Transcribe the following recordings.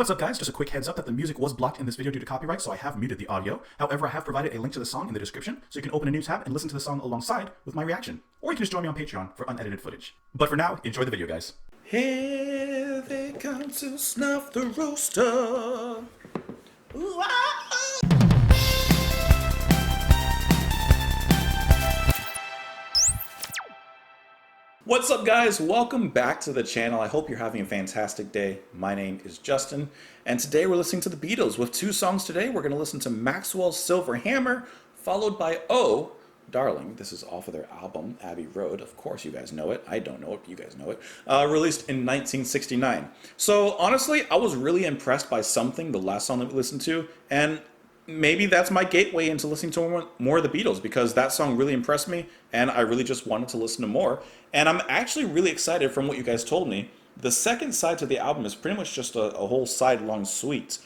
What's up guys, just a quick heads up that the music was blocked in this video due to copyright, so I have muted the audio. However, I have provided a link to the song in the description, so you can open a new tab and listen to the song alongside with my reaction. Or you can just join me on Patreon for unedited footage. But for now, enjoy the video guys. Here they come to snuff the rooster. Ooh, ah! What's up guys, welcome back to the channel. I hope you're having a fantastic day. My name is Justin, and today we're listening to the Beatles with two songs today. We're going to listen to Maxwell's Silver Hammer, followed by Oh, Darling. This is off of their album, Abbey Road. Of course you guys know it. I don't know it, but you guys know it. Released in 1969. So honestly, I was really impressed by Something, the last song that we listened to, and maybe that's my gateway into listening to more of the Beatles, because that song really impressed me and I really just wanted to listen to more. And I'm actually really excited from what you guys told me. The second side to the album is pretty much just a whole side-long suite.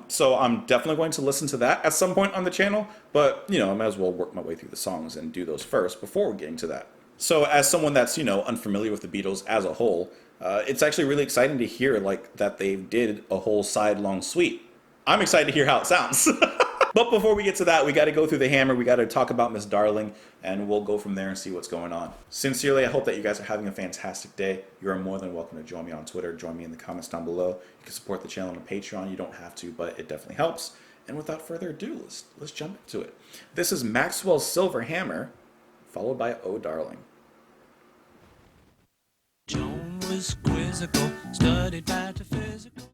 So I'm definitely going to listen to that at some point on the channel, but you know, I might as well work my way through the songs and do those first before getting to that. So as someone that's, you know, unfamiliar with the Beatles as a whole, it's actually really exciting to hear like that they did a whole side-long suite. I'm excited to hear how it sounds. But before we get to that, we got to go through the hammer. We got to talk about Miss Darling, and we'll go from there and see what's going on. Sincerely, I hope that you guys are having a fantastic day. You are more than welcome to join me on Twitter. Join me in the comments down below. You can support the channel on Patreon. You don't have to, but it definitely helps. And without further ado, let's jump into it. This is Maxwell's Silver Hammer, followed by Oh Darling. Joan was quizzical, studied metaphysical.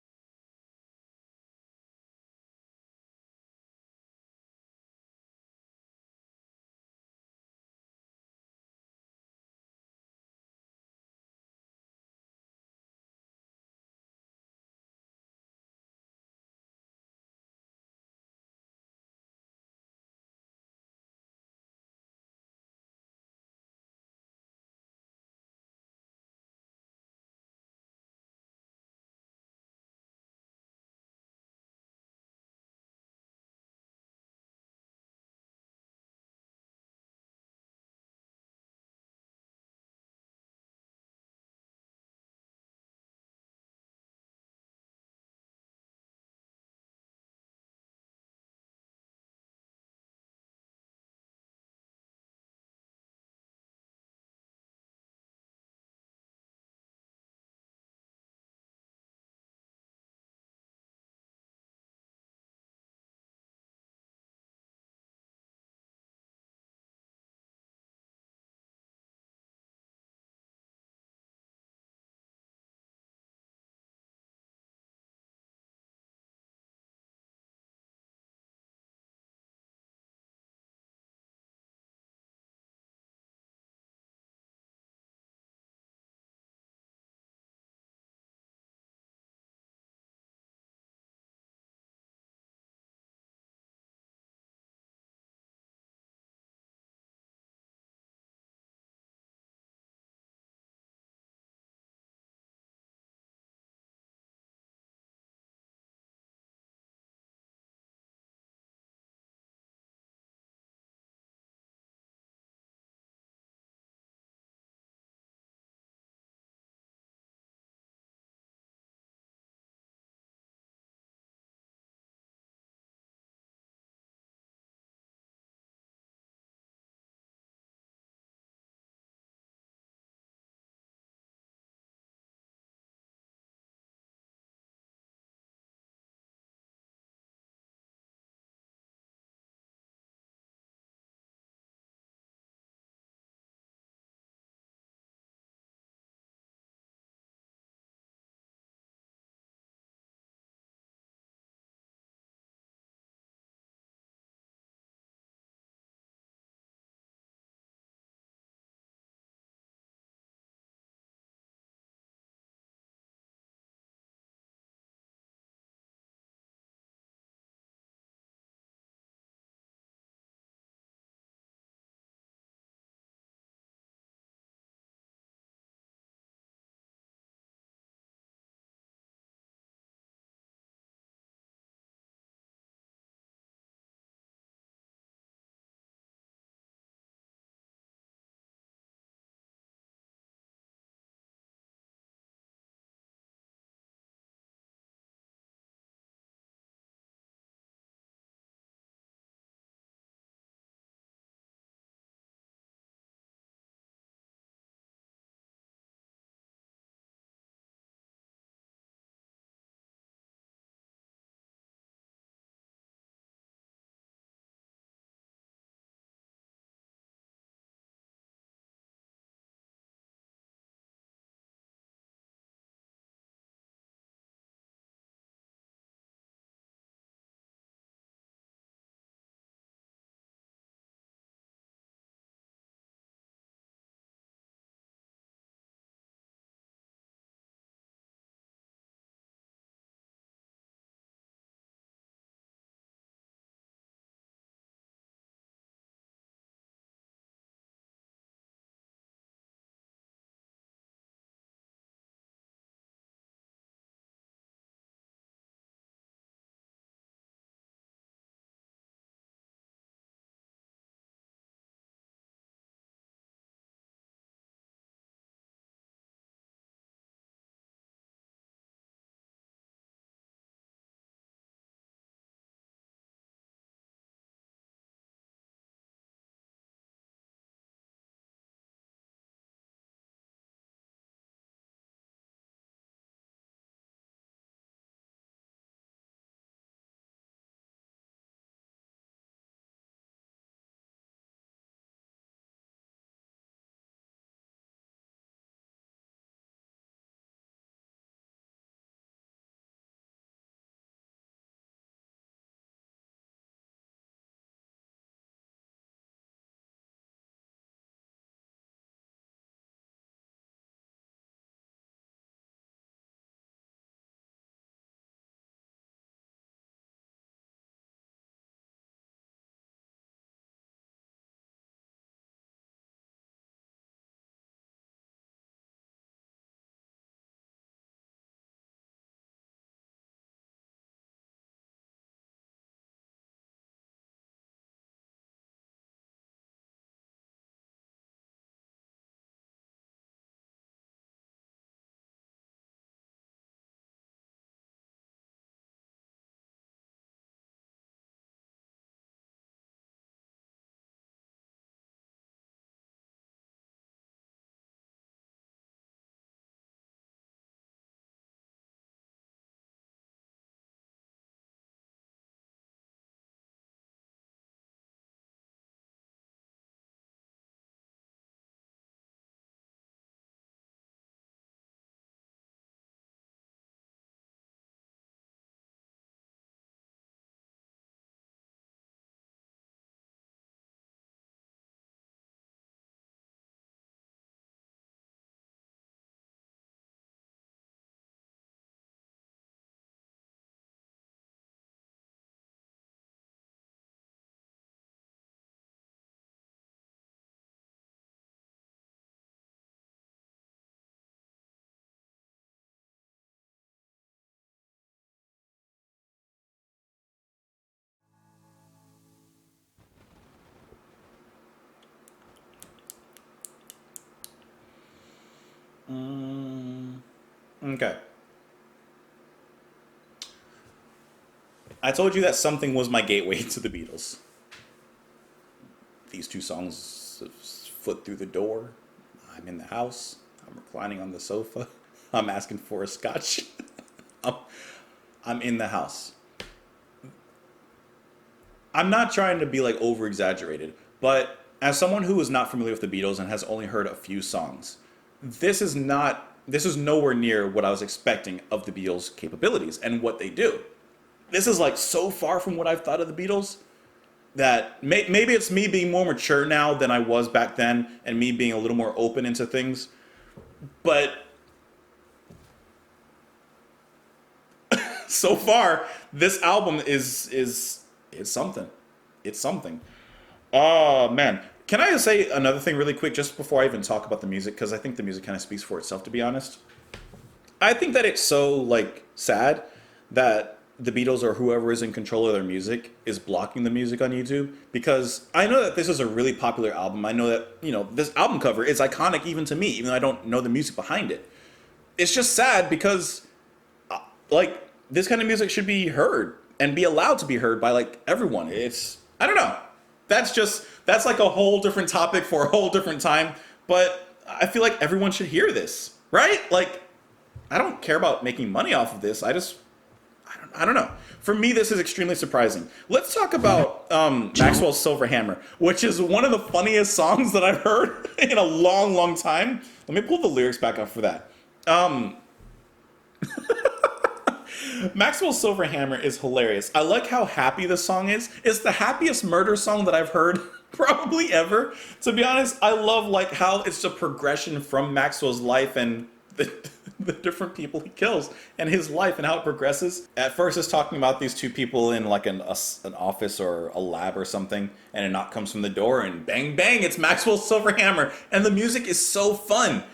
Okay. I told you that something was my gateway to the Beatles. These two songs, Foot Through the Door, I'm in the house, I'm reclining on the sofa, I'm asking for a scotch. I'm, I'm in the house. I'm not trying to be like over exaggerated, but as someone who is not familiar with the Beatles and has only heard a few songs, this is nowhere near what I was expecting of the Beatles' capabilities and what they do. This is like so far from what I've thought of the Beatles that maybe it's me being more mature now than I was back then and me being a little more open into things. But so far, this album is something. It's something. Oh man. Can I just say another thing really quick just before I even talk about the music? Because I think the music kind of speaks for itself, to be honest. I think that it's so like sad that the Beatles or whoever is in control of their music is blocking the music on YouTube, because I know that this is a really popular album. I know that, this album cover is iconic even to me, even though I don't know the music behind it. It's just sad because like this kind of music should be heard and be allowed to be heard by like everyone. I don't know. That's like a whole different topic for a whole different time, but I feel like everyone should hear this, right? Like I don't care about making money off of this. I don't know. For me, this is extremely surprising. Let's talk about Maxwell's Silver Hammer, which is one of the funniest songs that I've heard in a long, long time. Let me pull the lyrics back up for that. Maxwell's Silver Hammer is hilarious. I like how happy the song is. It's the happiest murder song that I've heard probably ever. To be honest, I love like how it's a progression from Maxwell's life and the different people he kills and his life and how it progresses. At first it's talking about these two people in like an office or a lab or something, and a knock comes from the door and bang bang, it's Maxwell's Silver Hammer, and the music is so fun.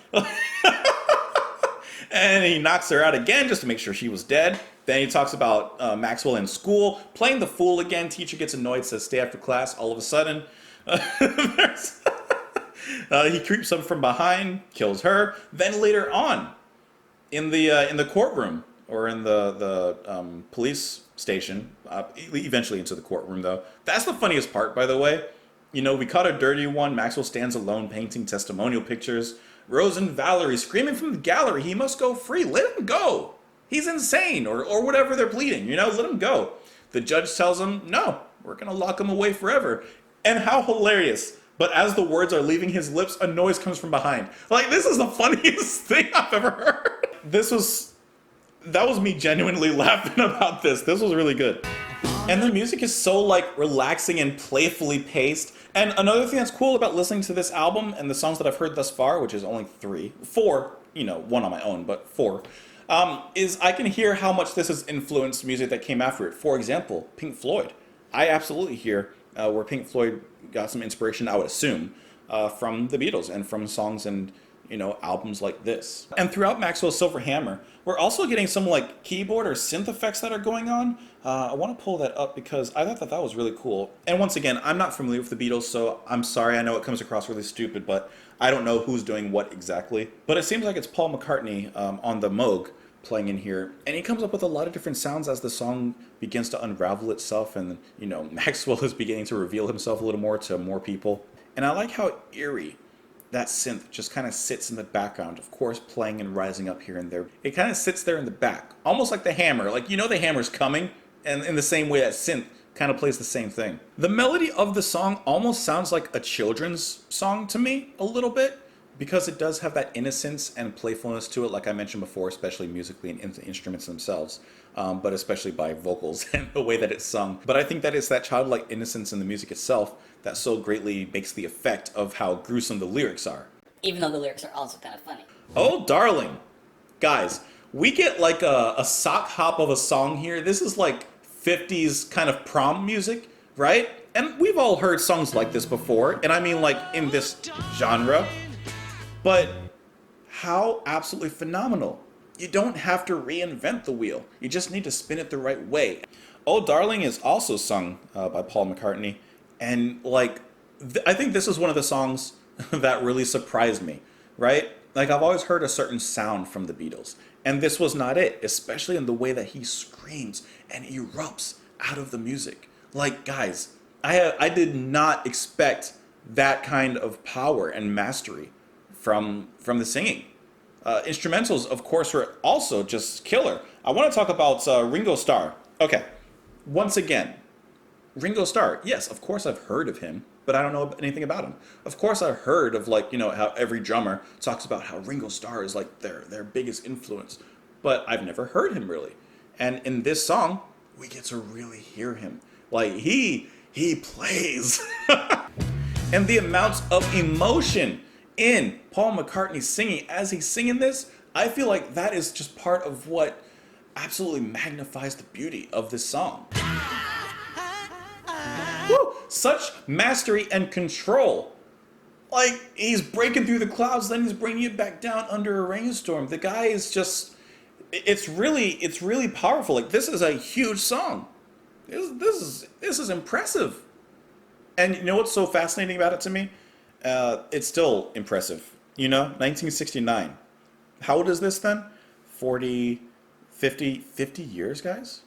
And he knocks her out again just to make sure she was dead. Then he talks about Maxwell in school, playing the fool again. Teacher gets annoyed, says stay after class. All of a sudden, he creeps up from behind, kills her. Then later on, in the courtroom or in the police station, eventually into the courtroom though. That's the funniest part, by the way. We caught a dirty one. Maxwell stands alone painting testimonial pictures. Rose and Valerie screaming from the gallery, he must go free. Let him go. He's insane, or whatever they're pleading, let him go. The judge tells him, no, we're going to lock him away forever. And how hilarious. But as the words are leaving his lips, a noise comes from behind. Like, this is the funniest thing I've ever heard. That was me genuinely laughing about this. This was really good. And the music is so like relaxing and playfully paced. And another thing that's cool about listening to this album and the songs that I've heard thus far, which is only four, one on my own, but four, is I can hear how much this has influenced music that came after it. For example, Pink Floyd. I absolutely hear where Pink Floyd got some inspiration, I would assume, from the Beatles and from songs and albums like this. And throughout Maxwell's Silver Hammer, we're also getting some like keyboard or synth effects that are going on. I want to pull that up because I thought that was really cool. And once again, I'm not familiar with the Beatles, so I'm sorry. I know it comes across really stupid, but I don't know who's doing what exactly. But it seems like it's Paul McCartney on the Moog playing in here, and he comes up with a lot of different sounds as the song begins to unravel itself, and Maxwell is beginning to reveal himself a little more to more people. And I like how eerie that synth just kind of sits in the background, of course playing and rising up here and there. It kind of sits there in the back, almost like the hammer. Like, the hammer's coming, and in the same way that synth kind of plays the same thing. The melody of the song almost sounds like a children's song to me, a little bit, because it does have that innocence and playfulness to it, like I mentioned before, especially musically and in the instruments themselves, but especially by vocals and the way that it's sung. But I think that it's that childlike innocence in the music itself that so greatly makes the effect of how gruesome the lyrics are. Even though the lyrics are also kind of funny. Oh, darling. Guys, we get like a sock hop of a song here. This is like 50s kind of prom music, right? And we've all heard songs like this before, and I mean like in this genre. But how absolutely phenomenal. You don't have to reinvent the wheel. You just need to spin it the right way. Oh, Darling is also sung by Paul McCartney. And like, I think this is one of the songs that really surprised me, right? Like, I've always heard a certain sound from the Beatles. And this was not it, especially in the way that he screams and erupts out of the music. Like, guys, I did not expect that kind of power and mastery from the singing. Instrumentals, of course, were also just killer. I want to talk about Ringo Starr. Okay, once again, Ringo Starr. Yes, of course I've heard of him, but I don't know anything about him. Of course I've heard of, like, how every drummer talks about how Ringo Starr is like their biggest influence, but I've never heard him really. And in this song, we get to really hear him. Like, he plays. And the amounts of emotion in Paul McCartney singing as he's singing this, I feel like that is just part of what absolutely magnifies the beauty of this song. Woo! Such mastery and control. Like, he's breaking through the clouds, then he's bringing it back down under a rainstorm. The guy is just, it's really powerful. Like, this is a huge song. This is impressive. And you know what's so fascinating about it to me? It's still impressive. 1969. How old is this then? 40, 50 years, guys?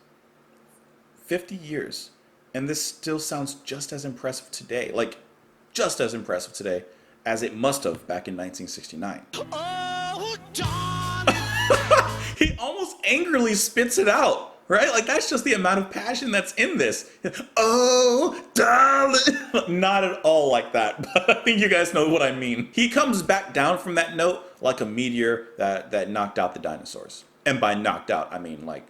50 years. And this still sounds just as impressive today. Like, just as impressive today as it must have back in 1969. Oh, darling. He almost angrily spits it out. Right? Like, that's just the amount of passion that's in this. Oh, darling. Not at all like that, but I think you guys know what I mean. He comes back down from that note like a meteor that knocked out the dinosaurs. And by knocked out, I mean, like,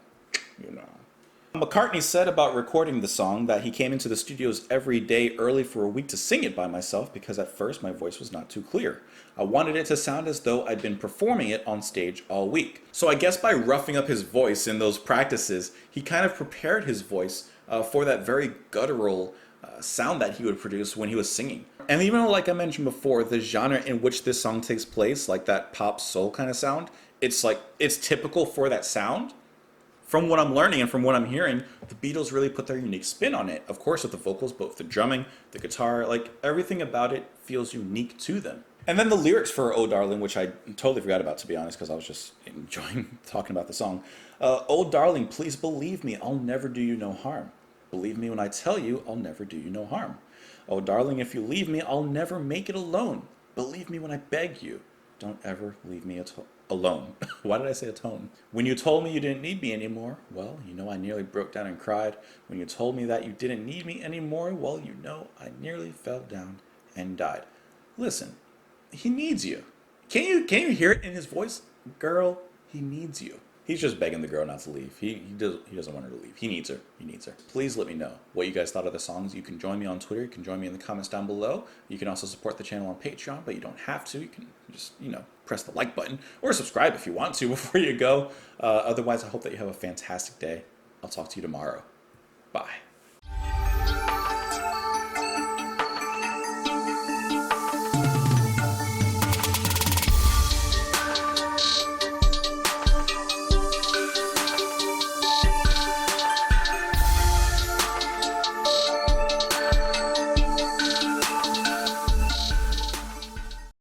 McCartney said about recording the song that he came into the studios every day early for a week to sing it by myself because at first my voice was not too clear. I wanted it to sound as though I'd been performing it on stage all week. So I guess by roughing up his voice in those practices, he kind of prepared his voice for that very guttural sound that he would produce when he was singing. And even though, like I mentioned before, the genre in which this song takes place, like that pop soul kind of sound, it's typical for that sound. From what I'm learning and from what I'm hearing, the Beatles really put their unique spin on it. Of course, with the vocals, both the drumming, the guitar, like everything about it feels unique to them. And then the lyrics for Oh Darling, which I totally forgot about, to be honest, because I was just enjoying talking about the song. Oh darling, please believe me, I'll never do you no harm. Believe me when I tell you, I'll never do you no harm. Oh darling, if you leave me, I'll never make it alone. Believe me when I beg you, don't ever leave me alone. Why did I say atone? When you told me you didn't need me anymore, well, I nearly broke down and cried. When you told me that you didn't need me anymore, well, I nearly fell down and died. Listen, he needs you. Can you hear it in his voice? Girl, he needs you. He's just begging the girl not to leave. He doesn't want her to leave. He needs her. Please let me know what you guys thought of the songs. You can join me on Twitter. You can join me in the comments down below. You can also support the channel on Patreon, but you don't have to. You can just, press the like button or subscribe if you want to before you go. Otherwise, I hope that you have a fantastic day. I'll talk to you tomorrow. Bye.